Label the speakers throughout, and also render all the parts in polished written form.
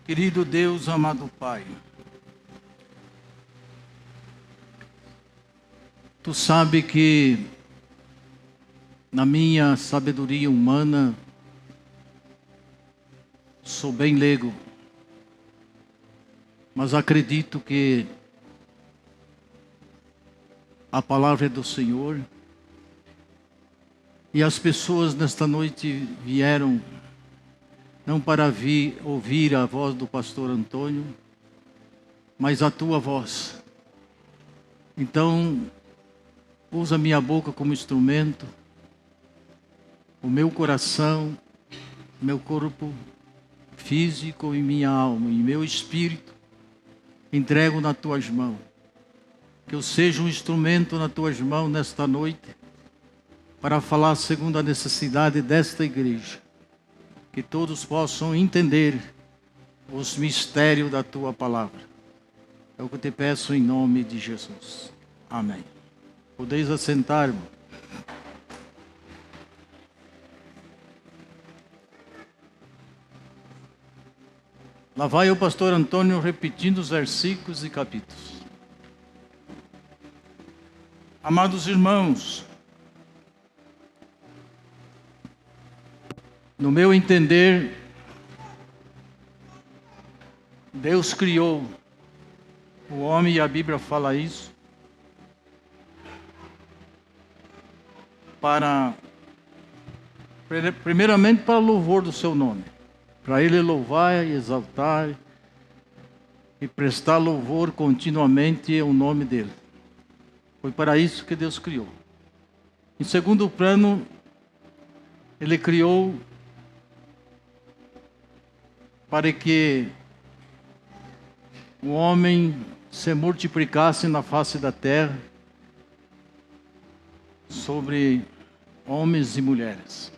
Speaker 1: Querido Deus, amado Pai, Tu sabe que na minha sabedoria humana sou bem leigo, mas acredito que a palavra é do Senhor e as pessoas nesta noite vieram não para ouvir a voz do pastor Antônio, mas a Tua voz. Então, usa minha boca como instrumento, o meu coração, meu corpo físico e minha alma e meu espírito, entrego nas Tuas mãos. Que eu seja um instrumento nas Tuas mãos nesta noite, para falar segundo a necessidade desta igreja. Que todos possam entender os mistérios da Tua palavra. É o que eu te peço em nome de Jesus. Amém. Podeis assentar, irmão. Lá vai o pastor Antônio repetindo os versículos e capítulos. Amados irmãos, no meu entender, Deus criou o homem, e a Bíblia fala isso, primeiramente para louvor do seu nome, para Ele louvar e exaltar e prestar louvor continuamente ao nome dEle. Foi para isso que Deus criou. Em segundo plano, Ele criou para que o homem se multiplicasse na face da terra sobre homens e mulheres.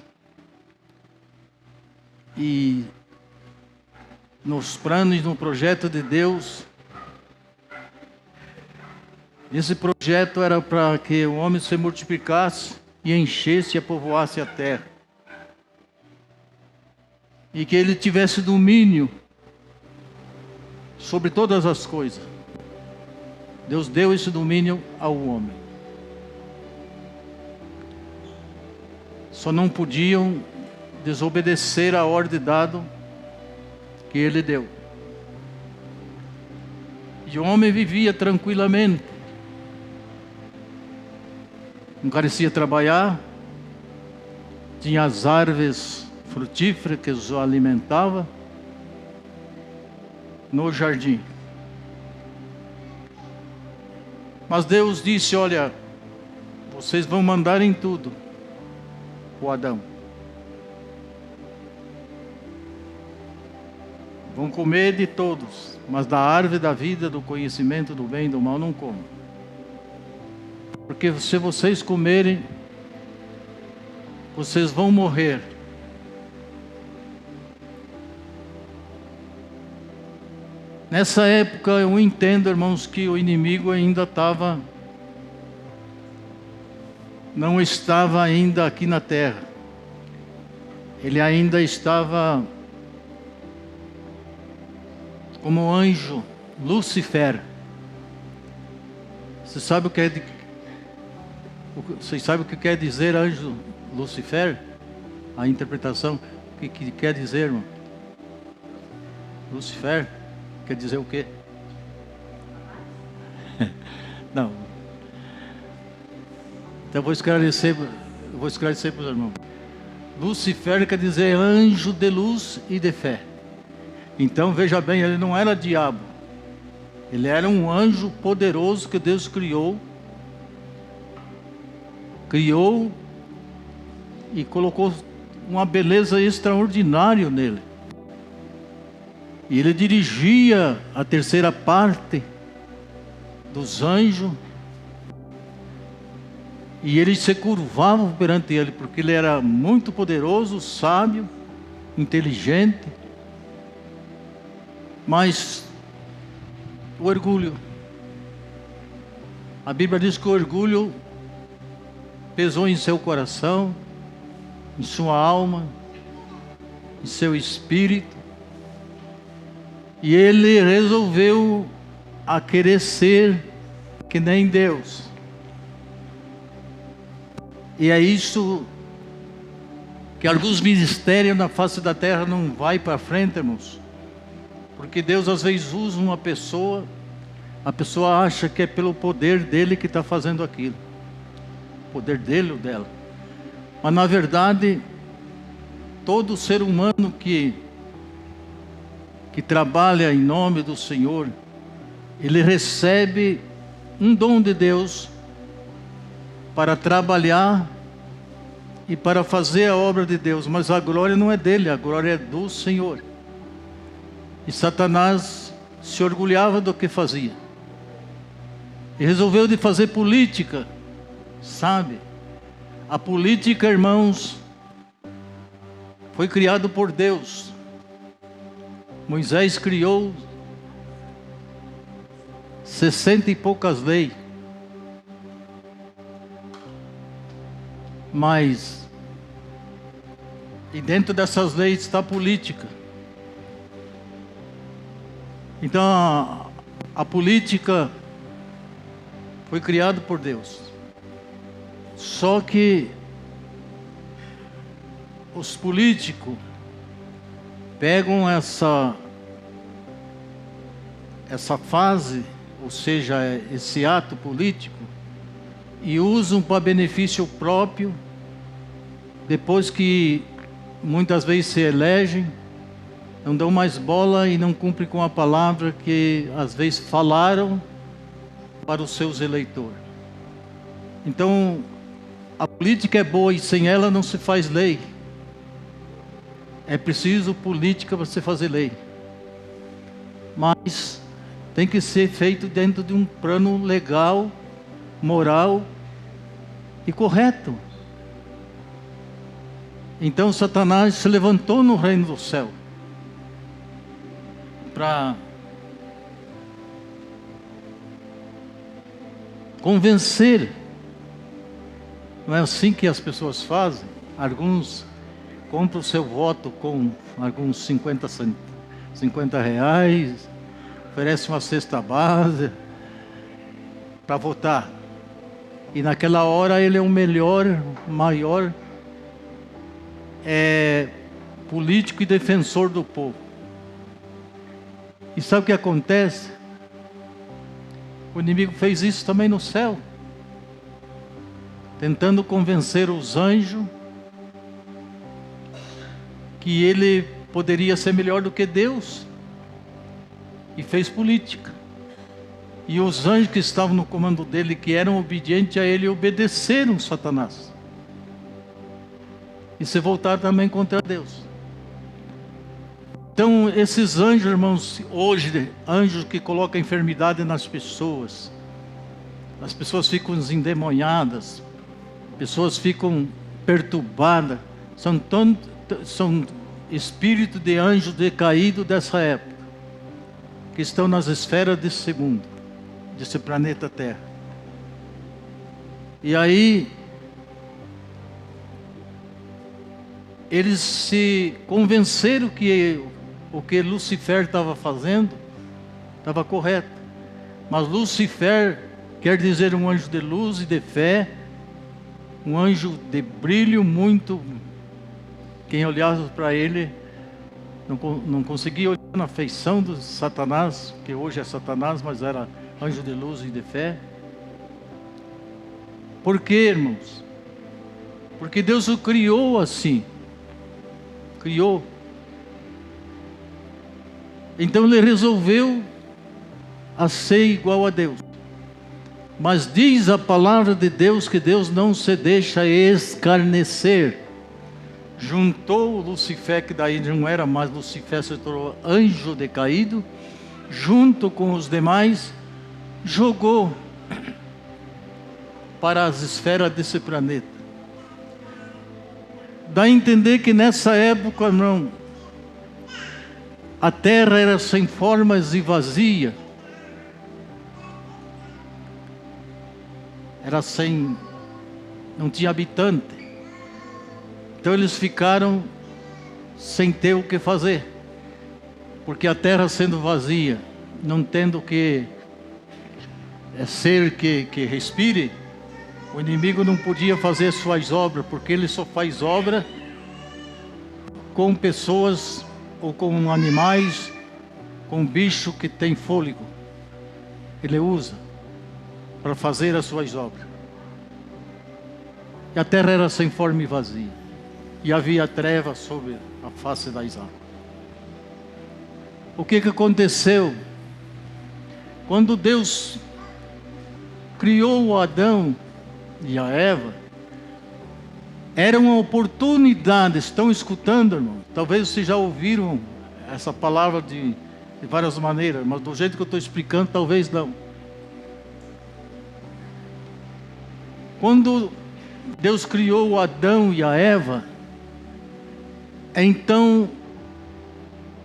Speaker 1: E nos planos, no projeto de Deus, esse projeto era para que o homem se multiplicasse e enchesse e povoasse a terra. E que ele tivesse domínio sobre todas as coisas. Deus deu esse domínio ao homem. Só não podiam desobedecer a ordem dada que Ele deu. E o homem vivia tranquilamente. Não carecia trabalhar. Tinha as árvores frutíferas que os alimentava no jardim. Mas Deus disse: olha, vocês vão mandar em tudo o Adão. Vão comer de todos, mas da árvore da vida, do conhecimento do bem e do mal não comam. Porque se vocês comerem, vocês vão morrer. Nessa época eu entendo, irmãos, que o inimigo ainda não estava ainda aqui na terra. Ele ainda estava como anjo, Lúcifer. Vocês sabem o que quer dizer anjo Lúcifer? A interpretação, o que quer dizer, irmão? Lúcifer quer dizer o quê? Não. Então eu vou esclarecer para os irmãos. Lúcifer quer dizer anjo de luz e de fé. Então veja bem, ele não era diabo. Ele era um anjo poderoso que Deus criou e colocou uma beleza extraordinária nele. E ele dirigia a terceira parte dos anjos. E eles se curvavam perante ele, porque ele era muito poderoso, sábio, inteligente. Mas o orgulho. A Bíblia diz que o orgulho pesou em seu coração, em sua alma, em seu espírito. E ele resolveu a querer ser que nem Deus. E é isso que alguns ministérios na face da terra não vai para frente, irmãos. Porque Deus às vezes usa uma pessoa, a pessoa acha que é pelo poder dele que está fazendo aquilo. O poder dele ou dela. Mas na verdade, todo ser humano que trabalha em nome do Senhor, ele recebe um dom de Deus para trabalhar e para fazer a obra de Deus. Mas a glória não é dele, a glória é do Senhor. E Satanás se orgulhava do que fazia. E resolveu de fazer política, sabe? A política, irmãos, foi criado por Deus. Moisés criou 60 e poucas leis. Mas, e dentro dessas leis está a política. Então, a política foi criada por Deus. Só que os políticos pegam essa fase, ou seja, esse ato político, e usam para benefício próprio, depois que muitas vezes se elegem, não dão mais bola e não cumprem com a palavra que às vezes falaram para os seus eleitores. Então, a política é boa e sem ela não se faz lei. É preciso política para você fazer lei. Mas tem que ser feito dentro de um plano legal, moral e correto. Então Satanás se levantou no reino do céu para convencer. Não é assim que as pessoas fazem? Alguns compram o seu voto com alguns 50 reais, oferece uma cesta base para votar. E naquela hora ele é o melhor, maior político e defensor do povo. E sabe o que acontece? O inimigo fez isso também no céu, tentando convencer os anjos que ele poderia ser melhor do que Deus, e fez política. E os anjos que estavam no comando dele, que eram obedientes a ele, obedeceram Satanás e se voltaram também contra Deus. Então esses anjos, irmãos, hoje, anjos que colocam enfermidade nas pessoas, as pessoas ficam endemoniadas, pessoas ficam perturbadas, são espíritos de anjos decaídos dessa época, que estão nas esferas desse mundo, desse planeta Terra. E aí eles se convenceram que o que Lucifer estava fazendo estava correto. Mas Lucifer quer dizer um anjo de luz e de fé, um anjo de brilho muito. Quem olhava para ele não conseguia olhar na feição do Satanás, que hoje é Satanás, mas era anjo de luz e de fé. Por quê, irmãos? Porque Deus o criou assim. Criou. Então ele resolveu a ser igual a Deus. Mas diz a palavra de Deus que Deus não se deixa escarnecer. Juntou Lucifer, que daí não era mais Lucifer, se tornou anjo decaído, junto com os demais, jogou para as esferas desse planeta. Dá a entender que nessa época, irmão, a terra era sem formas e vazia. Era sem, não tinha habitante. Então eles ficaram sem ter o que fazer. porque a terra sendo vazia, não tendo que ser que respire, o inimigo não podia fazer suas obras, porque ele só faz obra com pessoas ou com animais, com bicho que tem fôlego. Ele usa para fazer as suas obras. E a terra era sem forma e vazia, e havia trevas sobre a face das águas. O que aconteceu? Quando Deus criou o Adão e a Eva, era uma oportunidade. Estão escutando, irmão? Talvez vocês já ouviram essa palavra de várias maneiras, mas do jeito que eu estou explicando, talvez não. Quando Deus criou o Adão e a Eva, então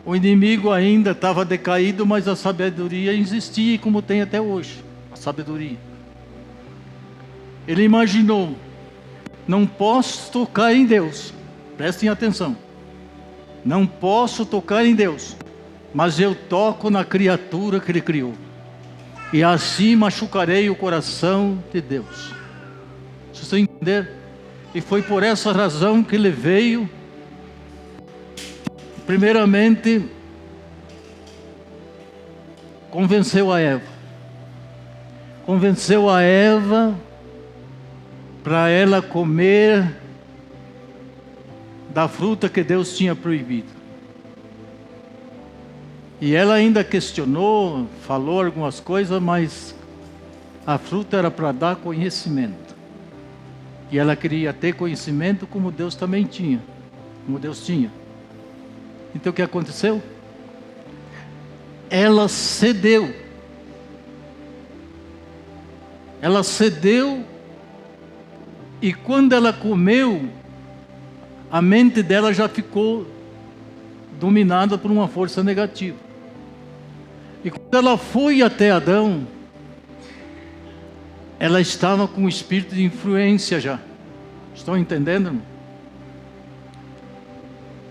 Speaker 1: o inimigo ainda estava decaído, mas a sabedoria existia, como tem até hoje, a sabedoria. Ele imaginou: não posso tocar em Deus, prestem atenção, não posso tocar em Deus, mas eu toco na criatura que Ele criou, e assim machucarei o coração de Deus. Se você entender? E foi por essa razão que Ele veio, primeiramente, convenceu a Eva para ela comer da fruta que Deus tinha proibido. E ela ainda questionou, falou algumas coisas, mas a fruta era para dar conhecimento. E ela queria ter conhecimento como Deus também tinha, como Deus tinha. Então o que aconteceu? Ela cedeu. Ela cedeu, e quando ela comeu, a mente dela já ficou dominada por uma força negativa. E quando ela foi até Adão, ela estava com um espírito de influência já. Estão entendendo, irmão?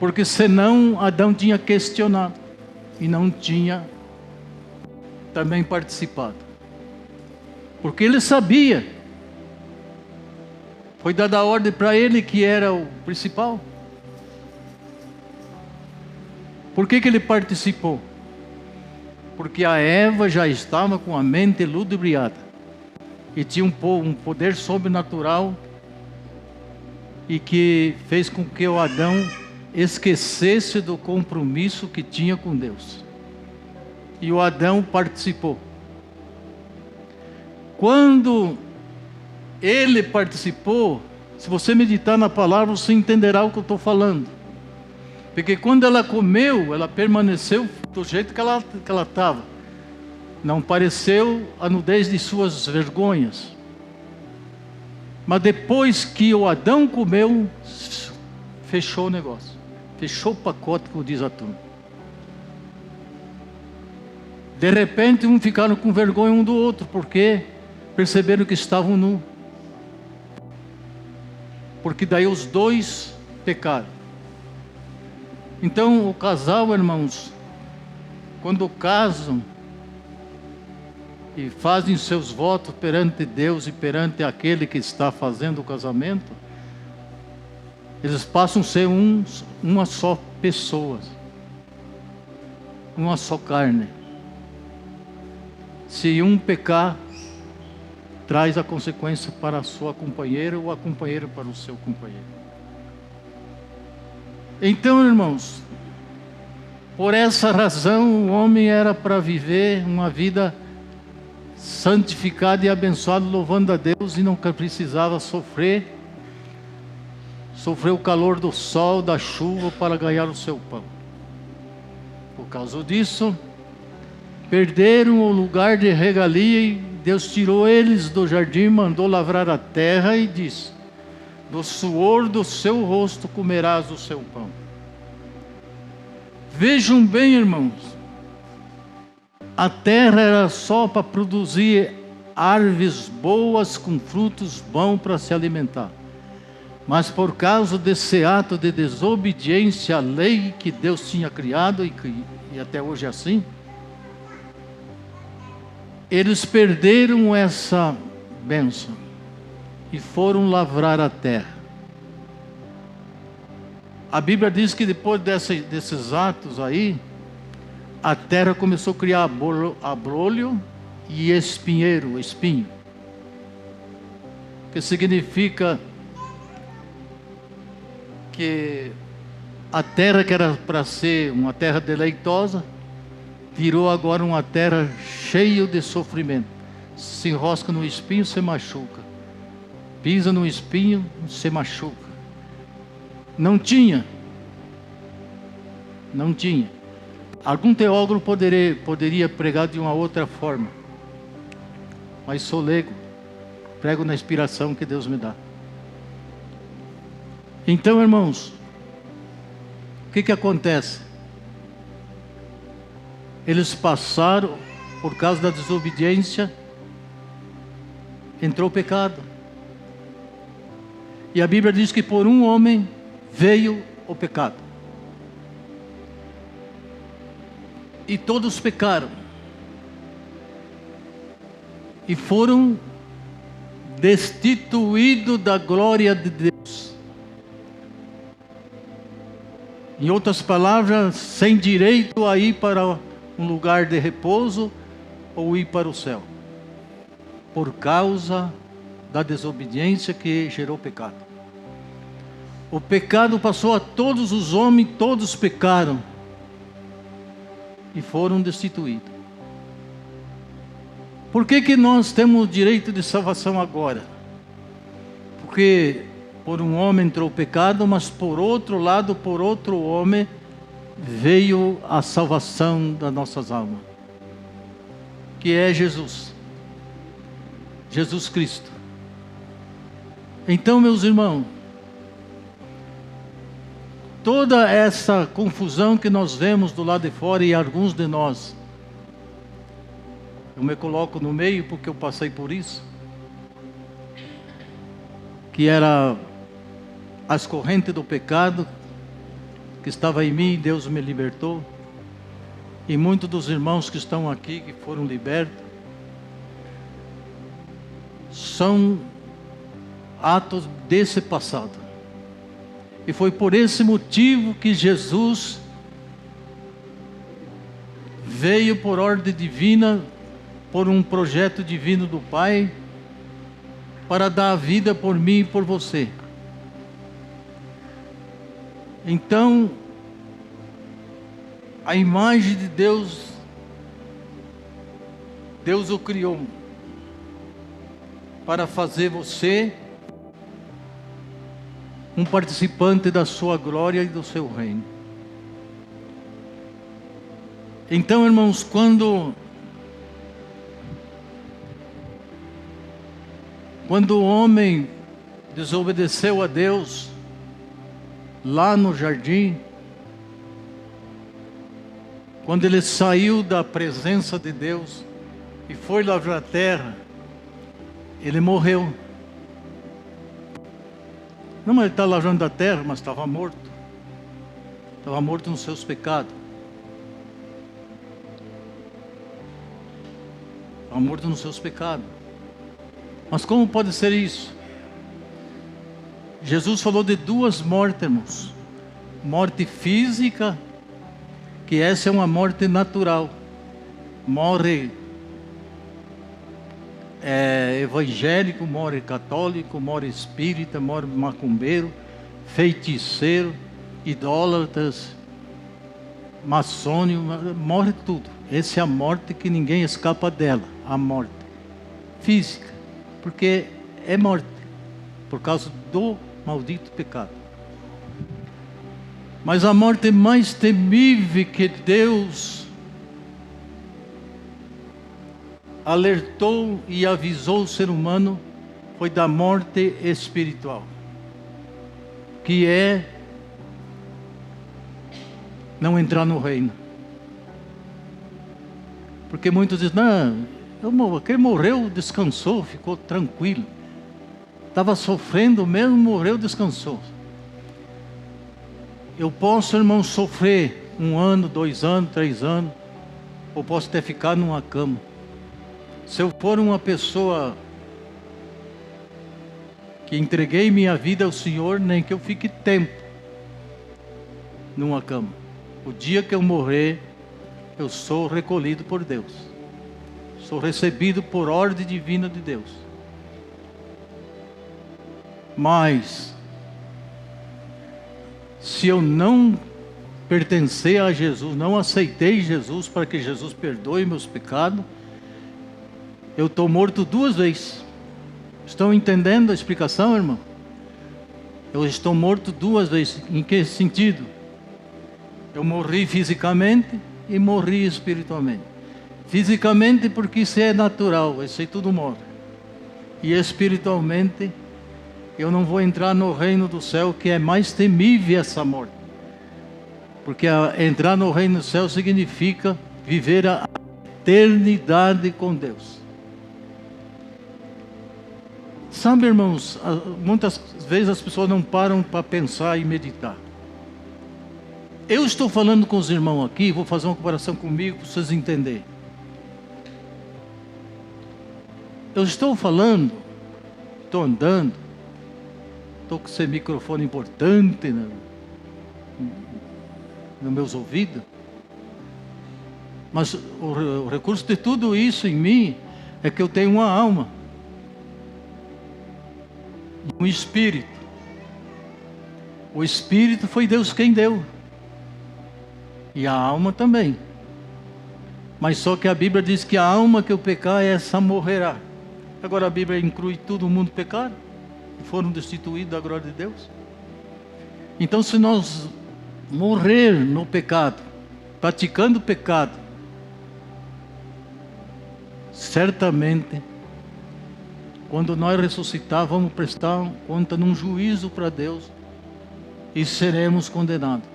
Speaker 1: Porque senão Adão tinha questionado e não tinha também participado. Porque ele sabia. Foi dada a ordem para ele que era o principal. Por que ele participou? Porque a Eva já estava com a mente ludibriada. E tinha um poder sobrenatural. E que fez com que o Adão esquecesse do compromisso que tinha com Deus. E o Adão participou. Quando ele participou, se você meditar na palavra, você entenderá o que eu estou falando. Porque quando ela comeu, ela permaneceu do jeito que ela estava. Não pareceu a nudez de suas vergonhas. Mas depois que o Adão comeu, fechou o negócio. Fechou o pacote, como diz a turma. De repente, um ficaram com vergonha um do outro, porque perceberam que estavam nus. Porque daí os dois pecaram. Então, o casal, irmãos, quando casam e fazem seus votos perante Deus e perante aquele que está fazendo o casamento, eles passam a ser uma só pessoa, uma só carne. Se um pecar, traz a consequência para a sua companheira ou a companheira para o seu companheiro. Então, irmãos, por essa razão o homem era para viver uma vida santificada e abençoada, louvando a Deus, e não precisava sofrer o calor do sol, da chuva, para ganhar o seu pão. Por causa disso, perderam o lugar de regalia, e Deus tirou eles do jardim, mandou lavrar a terra e disse: do suor do seu rosto comerás o seu pão. Vejam bem, irmãos, a terra era só para produzir árvores boas com frutos bons para se alimentar. Mas por causa desse ato de desobediência à lei que Deus tinha criado e e até hoje é assim, eles perderam essa bênção e foram lavrar a terra. A Bíblia diz que depois desses atos aí, a terra começou a criar abrolho e espinheiro, espinho, que significa que a terra que era para ser uma terra deleitosa, virou agora uma terra cheia de sofrimento. Se enrosca no espinho, se machuca. Pisa no espinho, se machuca. Não tinha. Algum teólogo poderia pregar de uma outra forma. Mas sou leigo. Prego na inspiração que Deus me dá. Então, irmãos, o que acontece? Eles passaram, por causa da desobediência, entrou o pecado. E a Bíblia diz que por um homem veio o pecado. E todos pecaram. E foram destituídos da glória de Deus. Em outras palavras, sem direito a ir para um lugar de repouso ou ir para o céu. Por causa da desobediência que gerou pecado. O pecado passou a todos os homens, todos pecaram e foram destituídos. Por que nós temos o direito de salvação agora? Porque por um homem entrou o pecado, mas por outro lado, por outro homem, veio a salvação das nossas almas, que é Jesus Cristo. Então, meus irmãos, toda essa confusão que nós vemos do lado de fora, e alguns de nós, eu me coloco no meio porque eu passei por isso, que era as correntes do pecado que estava em mim, e Deus me libertou, e muitos dos irmãos que estão aqui, que foram libertos, são atos desse passado. E foi por esse motivo que Jesus veio por ordem divina, por um projeto divino do Pai, para dar a vida por mim e por você. Então, a imagem de Deus, Deus o criou para fazer você um participante da sua glória e do seu reino. Então, irmãos, quando o homem desobedeceu a Deus, lá no jardim, quando ele saiu da presença de Deus e foi lavrar a terra, ele morreu. Não, mas ele está lavrando a terra, mas estava morto. Estava morto nos seus pecados. Estava morto nos seus pecados. Mas como pode ser isso? Jesus falou de duas mortes, irmãos. Morte física, que essa é uma morte natural. Morre evangélico, morre católico, morre espírita, morre macumbeiro, feiticeiro, idólatras, maçônico, morre tudo. Essa é a morte que ninguém escapa dela, a morte física, porque é morte, por causa do maldito pecado. Mas a morte mais temível que Deus alertou e avisou o ser humano foi da morte espiritual, que é não entrar no reino. Porque muitos dizem, não, quem morreu descansou, ficou tranquilo. Estava sofrendo mesmo, morreu, descansou. Eu posso, irmão, sofrer 1 ano, 2 anos, 3 anos, ou posso até ficar numa cama. Se eu for uma pessoa que entreguei minha vida ao Senhor, nem que eu fique tempo numa cama. O dia que eu morrer, eu sou recolhido por Deus. Sou recebido por ordem divina de Deus. Mas, se eu não pertencer a Jesus, não aceitei Jesus para que Jesus perdoe meus pecados, eu estou morto 2 vezes. Estão entendendo a explicação, irmão? Eu estou morto 2 vezes. Em que sentido? Eu morri fisicamente e morri espiritualmente. Fisicamente porque isso é natural, isso aí tudo morre. E espiritualmente, eu não vou entrar no reino do céu, que é mais temível essa morte. Porque entrar no reino do céu significa viver a eternidade com Deus. Sabe, irmãos, muitas vezes as pessoas não param para pensar e meditar. Eu estou falando com os irmãos aqui, vou fazer uma comparação comigo para vocês entenderem. Eu estou falando, estou andando, estou com esse microfone importante nos meus ouvidos, mas o recurso de tudo isso em mim é que eu tenho uma alma, um espírito. O espírito foi Deus quem deu, e a alma também. Mas só que a Bíblia diz que a alma que eu pecar, essa morrerá. Agora a Bíblia inclui todo mundo pecar, e foram destituídos da glória de Deus. Então, se nós morrer no pecado, praticando o pecado, certamente, quando nós ressuscitar, vamos prestar conta num juízo para Deus e seremos condenados.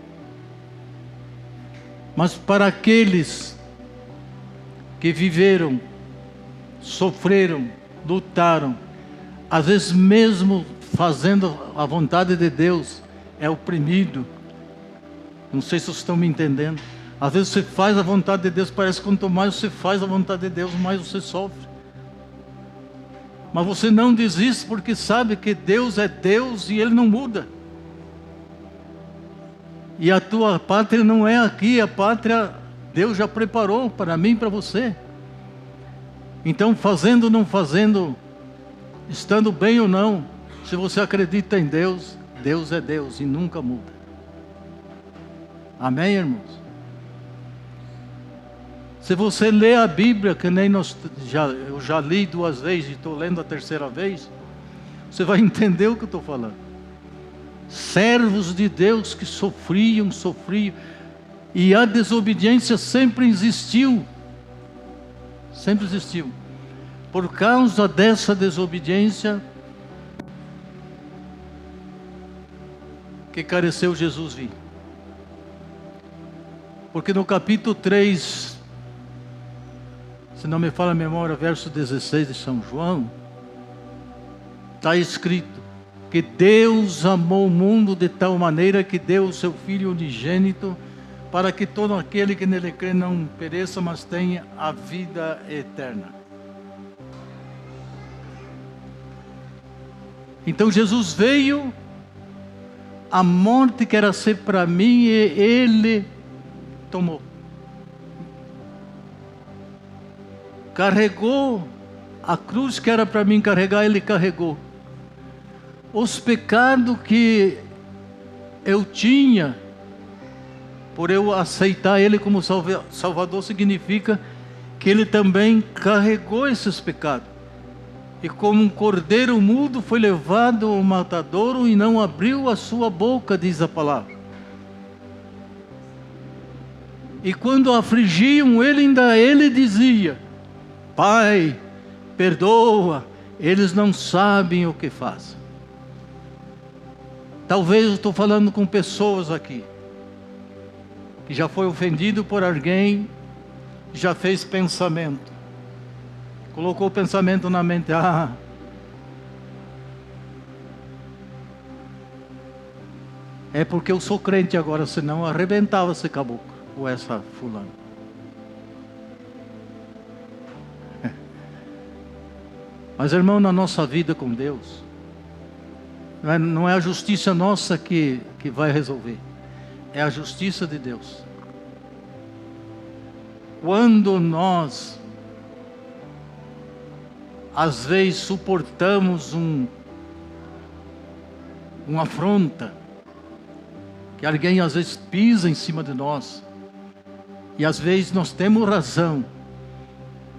Speaker 1: Mas para aqueles que viveram, sofreram, lutaram, às vezes mesmo fazendo a vontade de Deus, é oprimido. Não sei se vocês estão me entendendo. Às vezes você faz a vontade de Deus, parece que quanto mais você faz a vontade de Deus, mais você sofre. Mas você não desiste, porque sabe que Deus é Deus e Ele não muda. E a tua pátria não é aqui, a pátria Deus já preparou para mim e para você. Então, fazendo ou não fazendo, estando bem ou não, se você acredita em Deus, Deus é Deus e nunca muda. Amém, irmãos? Se você lê a Bíblia, que nem eu já li 2 vezes e estou lendo a 3ª vez, você vai entender o que eu estou falando. Servos de Deus que sofriam, e a desobediência sempre existiu. Sempre existiu. Por causa dessa desobediência, que careceu Jesus vir. Porque no capítulo 3, se não me falha a memória, verso 16 de São João, está escrito que Deus amou o mundo de tal maneira que deu o seu Filho unigênito, para que todo aquele que nele crê não pereça, mas tenha a vida eterna. Então Jesus veio, a morte que era ser para mim, e Ele tomou. Carregou a cruz que era para mim carregar, Ele carregou. Os pecados que eu tinha, por eu aceitar Ele como Salvador, significa que Ele também carregou esses pecados. E como um cordeiro mudo foi levado ao matadouro e não abriu a sua boca, diz a palavra. E quando afligiam ele dizia: Pai, perdoa, eles não sabem o que fazem. Talvez eu estou falando com pessoas aqui que já foi ofendido por alguém, já fez pensamento, colocou o pensamento na mente: é porque eu sou crente agora, senão arrebentava esse caboclo. ou essa fulana. Mas, irmão, na nossa vida com Deus, não é a justiça nossa que vai resolver. É a justiça de Deus. Quando nós, às vezes, suportamos uma afronta, que alguém às vezes pisa em cima de nós, e às vezes nós temos razão,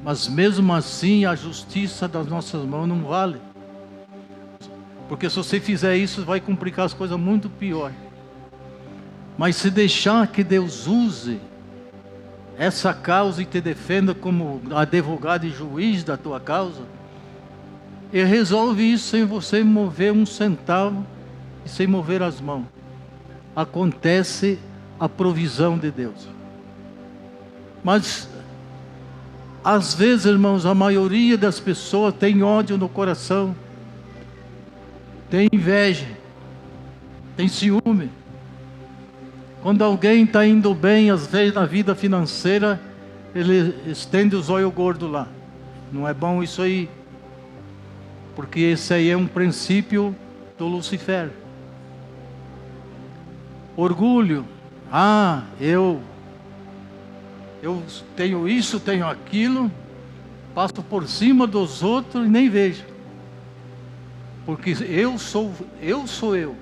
Speaker 1: mas mesmo assim a justiça das nossas mãos não vale. Porque se você fizer isso, vai complicar as coisas muito pior. Mas se deixar que Deus use essa causa e te defenda como advogado e juiz da tua causa, Ele resolve isso sem você mover um centavo e sem mover as mãos. Acontece a provisão de Deus. Mas às vezes, irmãos, a maioria das pessoas tem ódio no coração, tem inveja, tem ciúme. Quando alguém está indo bem, às vezes na vida financeira, ele estende os olhos gordos lá. Não é bom isso aí, porque esse aí é um princípio do Lucifer. Orgulho. Eu tenho isso, tenho aquilo, passo por cima dos outros e nem vejo. Porque eu sou eu.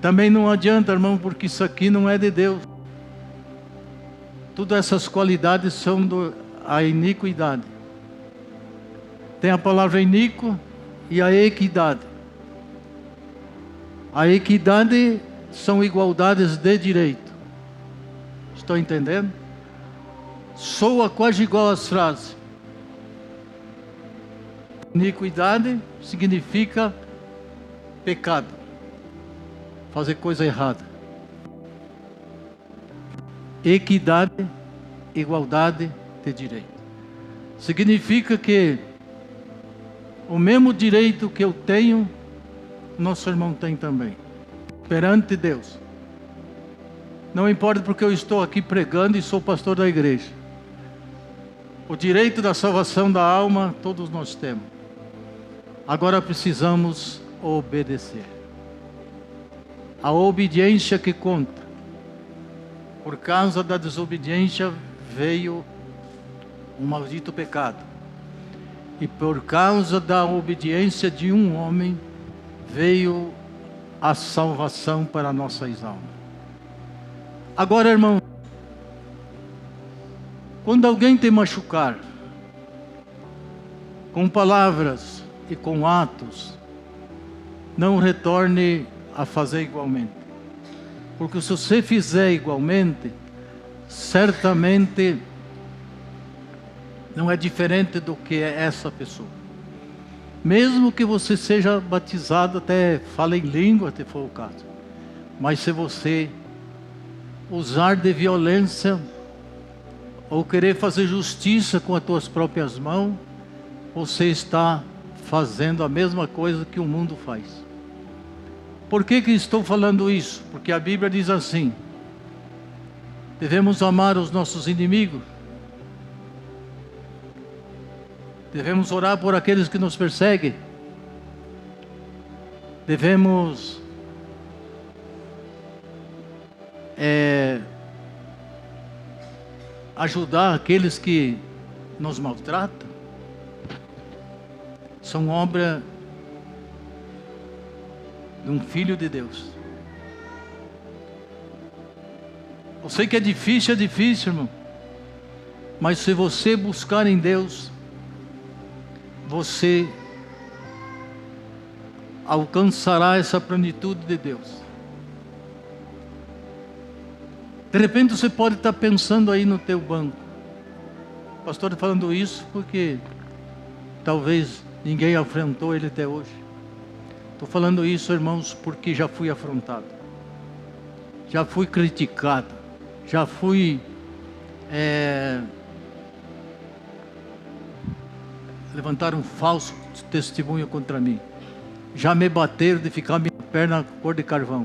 Speaker 1: Também não adianta, irmão, porque isso aqui não é de Deus. Todas essas qualidades são a iniquidade. Tem a palavra iníquo e a equidade. A equidade são igualdades de direito. Estão entendendo? Soa quase igual às frases. Iniquidade significa pecado, fazer coisa errada. Equidade, igualdade de direito. Significa que o mesmo direito que eu tenho, nosso irmão tem também, perante Deus. Não importa porque eu estou aqui pregando e sou pastor da igreja. O direito da salvação da alma, todos nós temos. Agora precisamos obedecer. A obediência que conta. Por causa da desobediência veio um maldito pecado. E por causa da obediência de um homem, veio a salvação para nossas almas. Agora, irmão, quando alguém te machucar, com palavras e com atos, não retorne a fazer igualmente. Porque se você fizer igualmente, certamente não é diferente do que é essa pessoa. Mesmo que você seja batizado, até fale em língua, se for o caso. Mas se você usar de violência, ou querer fazer justiça com as tuas próprias mãos, você está fazendo a mesma coisa que o mundo faz. Por que estou falando isso? Porque a Bíblia diz assim: devemos amar os nossos inimigos, devemos orar por aqueles que nos perseguem, devemos ajudar aqueles que nos maltratam. São obra de um filho de Deus. Eu sei que é difícil, irmão. Mas se você buscar em Deus, você alcançará essa plenitude de Deus. De repente você pode estar pensando aí no teu banco: o pastor está falando isso porque talvez ninguém afrontou ele até hoje. Estou falando isso, irmãos, porque já fui afrontado, já fui criticado, já fui levantaram um falso testemunho contra mim, já me bateram de ficar minha perna cor de carvão.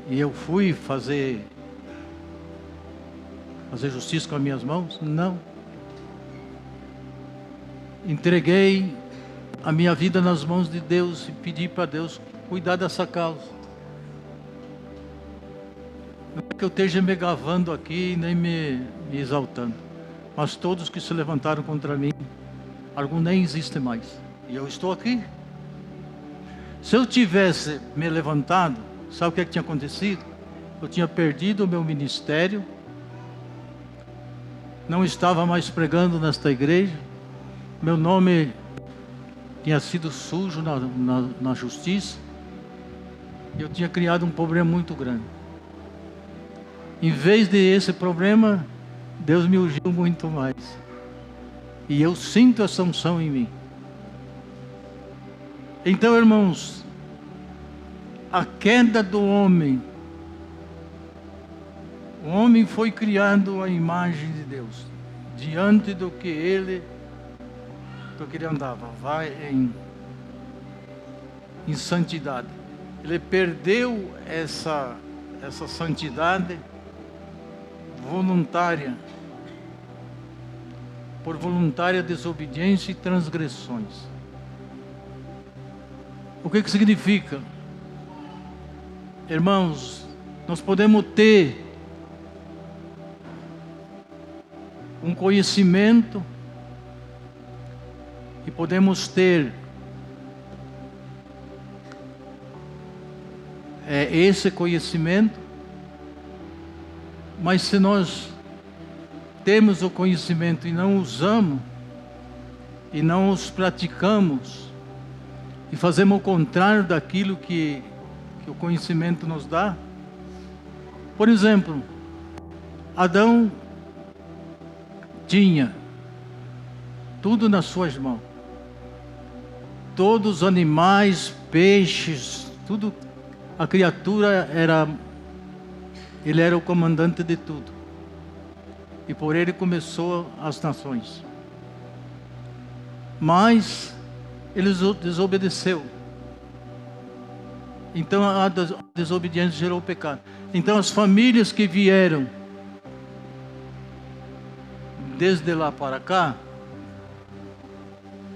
Speaker 1: E eu fui fazer justiça com as minhas mãos? Não. Entreguei a minha vida nas mãos de Deus e pedi para Deus cuidar dessa causa. Não é que eu esteja me gavando aqui, nem me exaltando, mas todos que se levantaram contra mim, alguns nem existem mais, e eu estou aqui. Se eu tivesse me levantado, sabe o que tinha acontecido? Eu tinha perdido o meu ministério, não estava mais pregando nesta igreja, meu nome tinha sido sujo na justiça, e eu tinha criado um problema muito grande. Em vez de esse problema, Deus me ungiu muito mais, e eu sinto essa unção em mim. Então, irmãos, a queda do homem, o homem foi criado à imagem de Deus, diante do que ele andava, vai em santidade. Ele perdeu essa santidade voluntária, por voluntária desobediência e transgressões. O que significa? Irmãos, nós podemos ter um conhecimento e podemos ter esse conhecimento, mas se nós temos o conhecimento e não usamos, e não os praticamos, e fazemos o contrário daquilo que o conhecimento nos dá. Por exemplo, Adão tinha tudo nas suas mãos, todos os animais, peixes, tudo. A criatura ele era o comandante de tudo, e por ele começou as nações. Mas ele desobedeceu. Então a desobediência gerou o pecado. Então as famílias que vieram desde lá para cá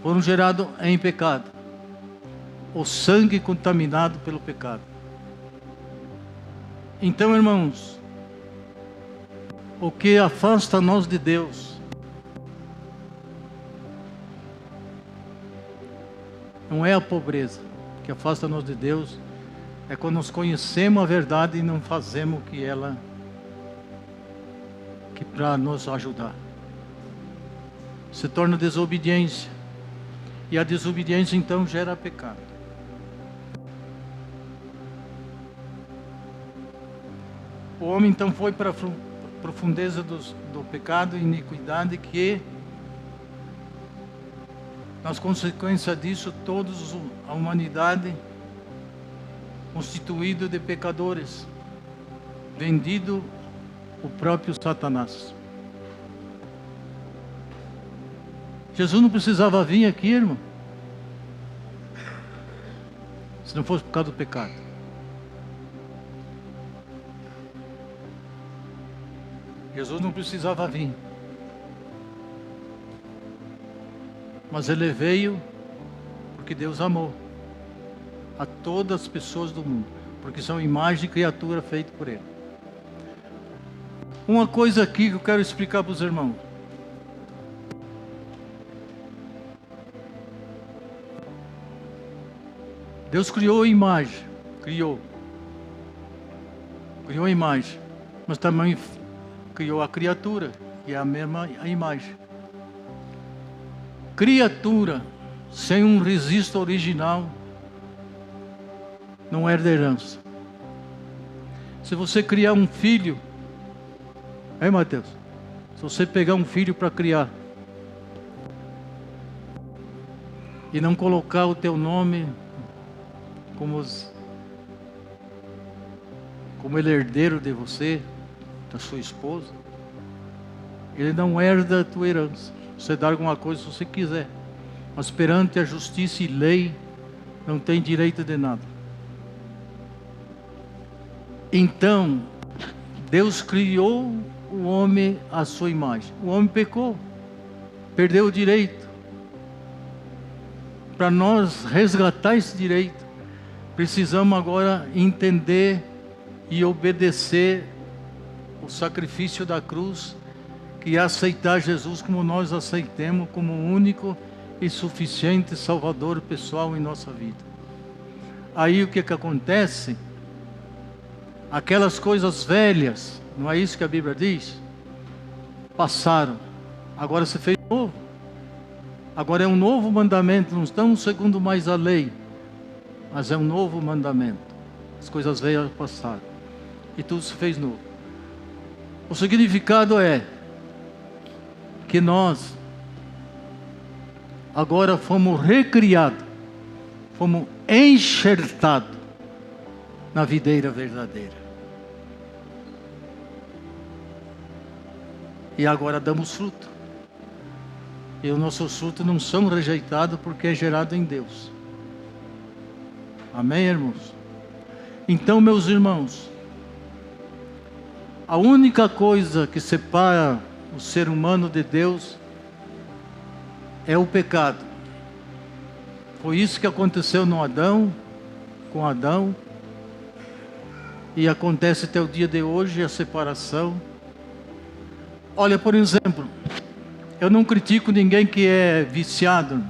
Speaker 1: foram geradas em pecado. O sangue contaminado pelo pecado. Então, irmãos, o que afasta nós de Deus não é a pobreza. O que afasta nós de Deus é quando nós conhecemos a verdade e não fazemos o que para nos ajudar. Se torna desobediência. E a desobediência então gera pecado. O homem então foi para a profundeza do pecado e iniquidade, que nas consequências disso, todos a humanidade constituído de pecadores, vendido o próprio Satanás. Jesus não precisava vir aqui, irmão, se não fosse por causa do pecado. Jesus não precisava vir, mas ele veio porque Deus amou a todas as pessoas do mundo, porque são imagem de criatura feita por ele. Uma coisa aqui que eu quero explicar para os irmãos. Deus criou a imagem, criou a imagem, mas também criou a criatura, que é a mesma imagem. Criatura sem um registro original não herda herança. Se você criar um filho, Mateus? Se você pegar um filho para criar e não colocar o teu nome como ele é herdeiro de você, da sua esposa, ele não herda a tua herança. Você dá alguma coisa se você quiser, mas perante a justiça e lei não tem direito de nada. Então, Deus criou o homem à sua imagem. O homem pecou, perdeu o direito. Para nós resgatar esse direito, precisamos agora entender e obedecer o sacrifício da cruz, que é aceitar Jesus como nós aceitemos, como o único e suficiente Salvador pessoal em nossa vida. Aí o que acontece? Aquelas coisas velhas, não é isso que a Bíblia diz? Passaram, agora se fez novo. Agora é um novo mandamento, não estamos segundo mais a lei, mas é um novo mandamento. As coisas velhas passaram e tudo se fez novo. O significado é que nós agora fomos recriados, fomos enxertados na videira verdadeira. E agora damos fruto. E os nossos frutos não são rejeitados porque é gerado em Deus. Amém, irmãos? Então, meus irmãos, a única coisa que separa o ser humano de Deus é o pecado. Foi isso que aconteceu com Adão, e acontece até o dia de hoje a separação. Olha, por exemplo, eu não critico ninguém que é viciado,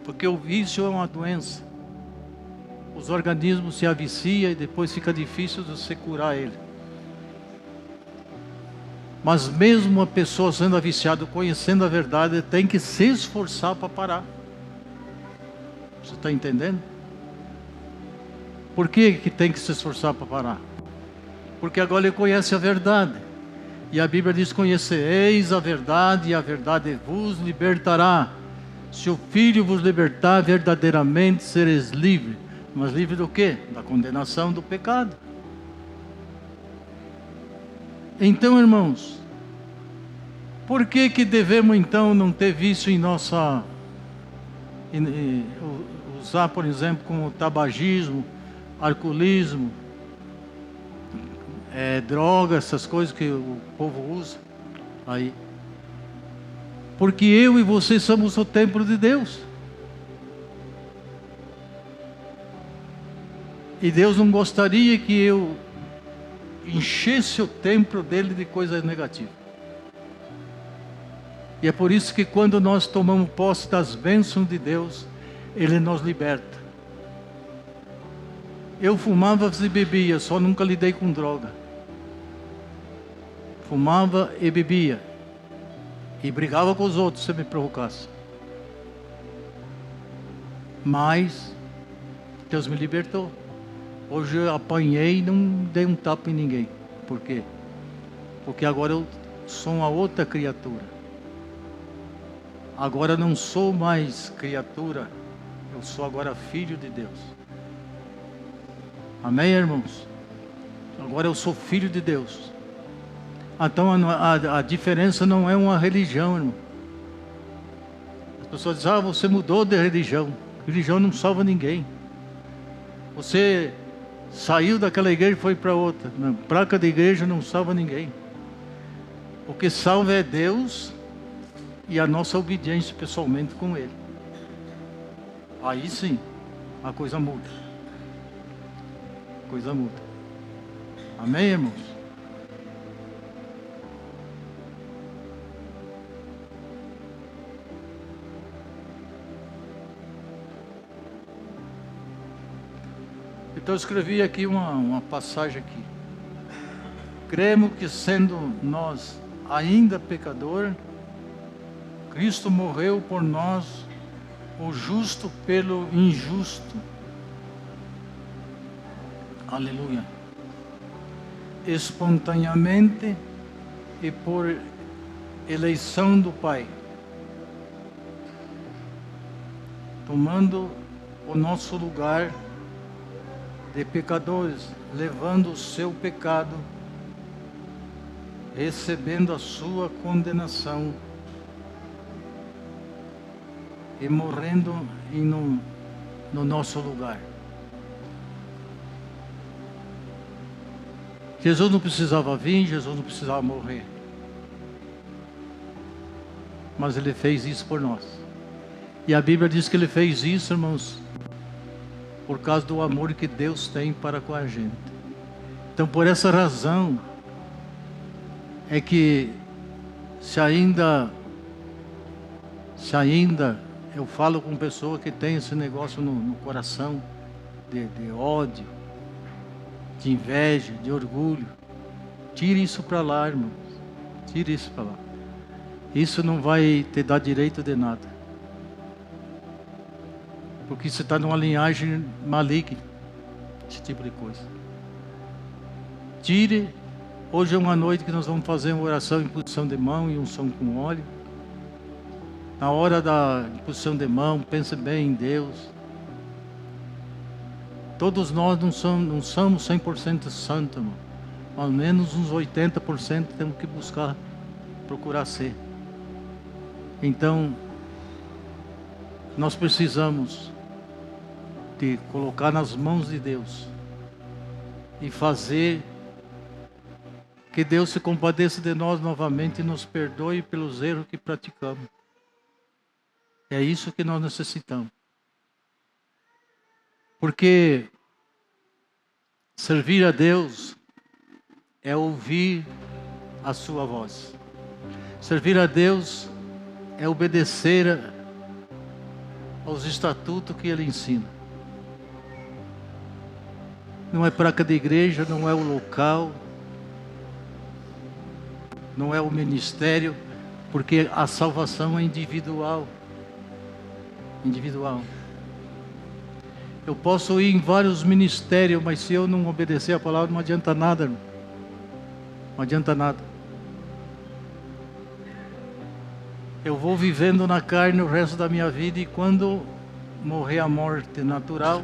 Speaker 1: porque o vício é uma doença. Os organismos se aviciam e depois fica difícil de você curar ele. Mas mesmo uma pessoa sendo viciada, conhecendo a verdade, tem que se esforçar para parar. Você está entendendo? Por que tem que se esforçar para parar? Porque agora ele conhece a verdade. E a Bíblia diz: conhecereis a verdade, e a verdade vos libertará. Se o Filho vos libertar, verdadeiramente sereis livres. Mas livre do quê? Da condenação do pecado. Então, irmãos, por que devemos então não ter vício em nossa... usar, por exemplo, como tabagismo, alcoolismo, droga, essas coisas que o povo usa aí? Porque eu e você somos o templo de Deus. E Deus não gostaria que eu enchesse o templo dele de coisas negativas. E é por isso que quando nós tomamos posse das bênçãos de Deus, Ele nos liberta. Eu fumava e bebia, só nunca lidei com droga. Fumava e bebia. E brigava com os outros se me provocasse. Mas Deus me libertou. Hoje eu apanhei e não dei um tapa em ninguém. Por quê? Porque agora eu sou uma outra criatura. Agora não sou mais criatura, eu sou agora filho de Deus. Amém, irmãos? Agora eu sou filho de Deus. Então a diferença não é uma religião, irmão. As pessoas dizem: você mudou de religião. Religião não salva ninguém. Você saiu daquela igreja e foi para outra. Na placa de igreja não salva ninguém. O que salva é Deus e a nossa obediência pessoalmente com Ele. Aí sim, a coisa muda. A coisa muda. Amém, irmãos? Então eu escrevi aqui uma passagem aqui. Cremos que sendo nós ainda pecador, Cristo morreu por nós, o justo pelo injusto. Aleluia. Espontaneamente e por eleição do Pai, tomando o nosso lugar de pecadores, levando o seu pecado, recebendo a sua condenação e morrendo no nosso lugar. Jesus não precisava vir, Jesus não precisava morrer. Mas Ele fez isso por nós. E a Bíblia diz que Ele fez isso, irmãos, por causa do amor que Deus tem para com a gente. Então, por essa razão, é que se ainda eu falo com pessoa que tem esse negócio no coração, de ódio, de inveja, de orgulho, tire isso para lá, irmãos. Tire isso para lá. Isso não vai te dar direito de nada. Porque você está numa linhagem maligna, esse tipo de coisa. Tire. Hoje é uma noite que nós vamos fazer uma oração em imposição de mão e unção com óleo. Na hora da imposição de mão, pense bem em Deus. Todos nós não somos 100% santos, irmão. Ao menos uns 80% temos que buscar, procurar ser. Então, nós precisamos de colocar nas mãos de Deus e fazer que Deus se compadeça de nós novamente e nos perdoe pelos erros que praticamos. É isso que nós necessitamos. Porque servir a Deus é ouvir a sua voz. Servir a Deus é obedecer aos estatutos que Ele ensina. Não é placa de igreja, não é o local, não é o ministério, porque a salvação é individual. Individual. Eu posso ir em vários ministérios, mas se eu não obedecer a palavra, não adianta nada, irmão. Não adianta nada. Eu vou vivendo na carne o resto da minha vida, e quando morrer a morte natural,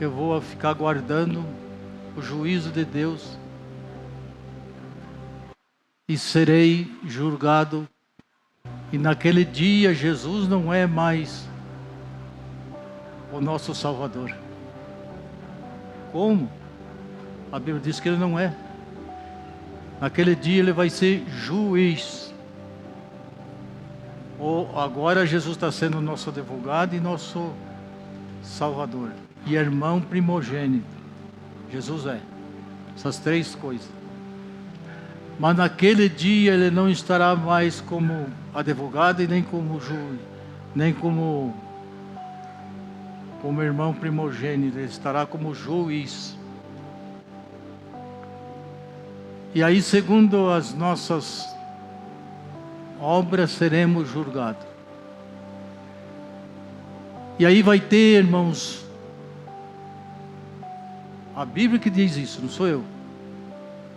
Speaker 1: eu vou ficar aguardando o juízo de Deus e serei julgado. E naquele dia Jesus não é mais o nosso Salvador. Como? A Bíblia diz que Ele não é. Naquele dia Ele vai ser juiz. Agora Jesus está sendo nosso advogado e nosso Salvador. E irmão primogênito. Jesus é. Essas três coisas. Mas naquele dia Ele não estará mais como advogado e nem como juiz, nem como irmão primogênito. Ele estará como juiz. E aí, segundo as nossas obras, seremos julgados. E aí vai ter, irmãos, a Bíblia que diz isso, não sou eu.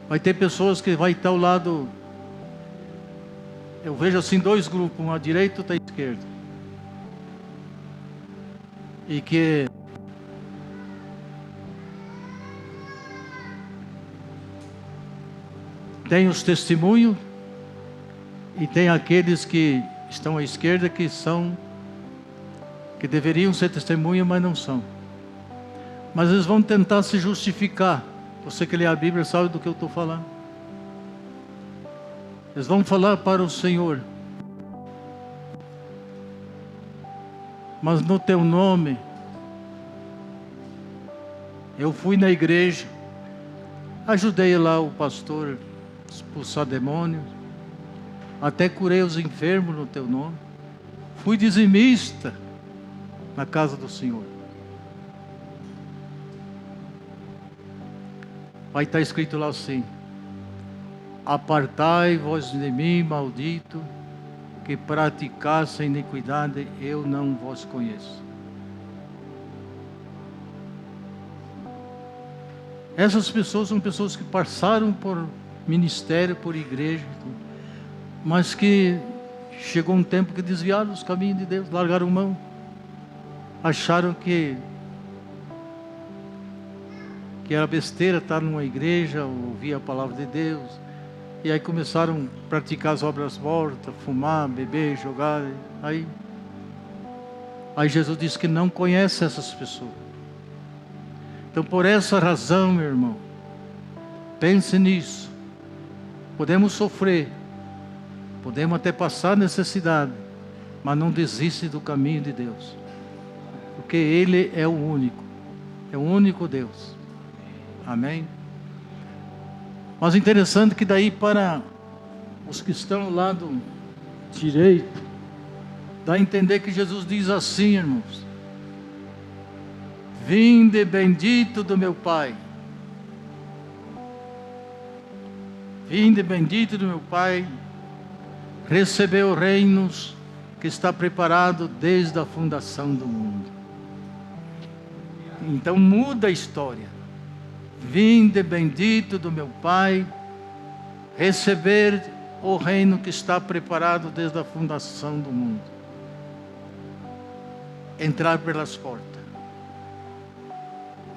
Speaker 1: Vai ter pessoas que vai estar ao lado. Eu vejo assim dois grupos, um à direita e outro à esquerda. E que tem os testemunhos e tem aqueles que estão à esquerda que deveriam ser testemunhas, mas não são. Mas eles vão tentar se justificar. Você que lê a Bíblia sabe do que eu estou falando. Eles vão falar para o Senhor: mas no teu nome eu fui na igreja, ajudei lá o pastor a expulsar demônios, até curei os enfermos no teu nome, fui dizimista na casa do Senhor. Vai estar escrito lá assim: apartai-vos de mim, maldito, que praticasse iniquidade, eu não vos conheço. Essas pessoas são pessoas que passaram por ministério, por igreja, mas que chegou um tempo que desviaram os caminhos de Deus, largaram mão, acharam que era besteira estar numa igreja, ouvir a palavra de Deus, e aí começaram a praticar as obras mortas, fumar, beber, jogar. Aí Jesus disse que não conhece essas pessoas. Então, por essa razão, meu irmão, pense nisso. Podemos sofrer, podemos até passar necessidade, mas não desiste do caminho de Deus, porque Ele é o único Deus. Amém? Mas interessante que daí para os que estão do lado direito, dá a entender que Jesus diz assim, irmãos: vinde bendito do meu Pai. Vinde bendito do meu Pai, recebeu reinos que está preparado desde a fundação do mundo. Então muda a história. Vinde bendito do meu Pai, receber o reino que está preparado desde a fundação do mundo. Entrar pelas portas.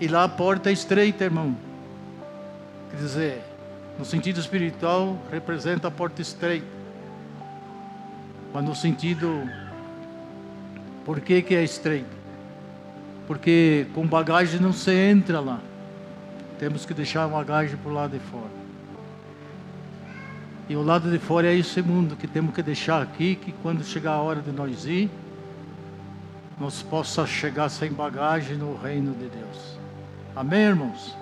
Speaker 1: E lá a porta é estreita, irmão. Quer dizer, no sentido espiritual, representa a porta estreita. Mas no sentido, por que é estreita? Porque com bagagem não se entra lá. Temos que deixar a bagagem para o lado de fora. E o lado de fora é esse mundo que temos que deixar aqui, que quando chegar a hora de nós ir, nós possa chegar sem bagagem no reino de Deus. Amém, irmãos?